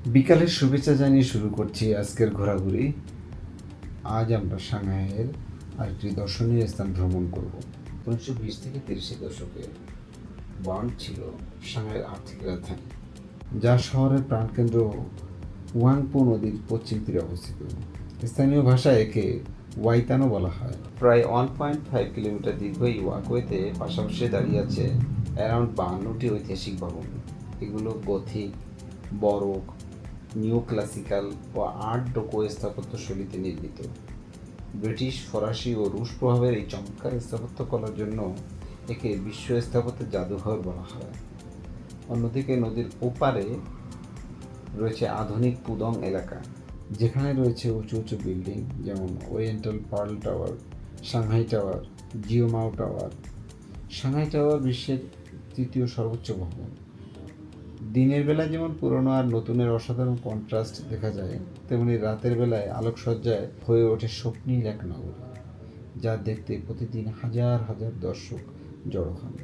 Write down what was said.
বিকালের শুভেচ্ছা জানিয়ে শুরু করছি আজকের ঘোরাঘুরি। আজ আমরা সাংহাইয়ের আরেকটি দর্শনীয় স্থান ভ্রমণ করব। 1920 থেকে 30-এর দশকে বার্ন ছিল সাংহাইয়ের আর্থিক রাজধানী, যা শহরের প্রাণকেন্দ্র ওয়াংপো নদীর পশ্চিম তীরে অবস্থিত। স্থানীয় ভাষায় একে ওয়াইতানো বলা হয়। প্রায় 1.5 কিলোমিটার দীর্ঘ এই ওয়াকওয়েতে পাশাপাশি দাঁড়িয়ে আছে অ্যারাউন্ড 52টি ঐতিহাসিক ভবন। এগুলো গথিক, বরোক, নিও ক্লাসিক্যাল ও আর্ট ডেকো স্থাপত্য শৈলীতে নির্মিত। ব্রিটিশ, ফরাসি ও রুশ প্রভাবের এই চমৎকার স্থাপত্যকলার জন্য একে বিশ্ব স্থাপত্যের জাদুঘর বলা হয়। অন্যদিকে নদীর ওপারে রয়েছে আধুনিক পুদং এলাকা, যেখানে রয়েছে উঁচু উঁচু বিল্ডিং যেমন Oriental Pearl Tower, Shanghai Tower, Jin Mao Tower. Shanghai Tower বিশ্বের তৃতীয় সর্বোচ্চ ভবন। দিনের বেলায় যেমন পুরনো আর নতুনের অসাধারণ কন্ট্রাস্ট দেখা যায়, তেমনি রাতের বেলায় আলোকসজ্জায় হয়ে ওঠে স্বপ্নীল এক নগরী, যা দেখতে প্রতিদিন হাজার হাজার দর্শক জড়ো হন।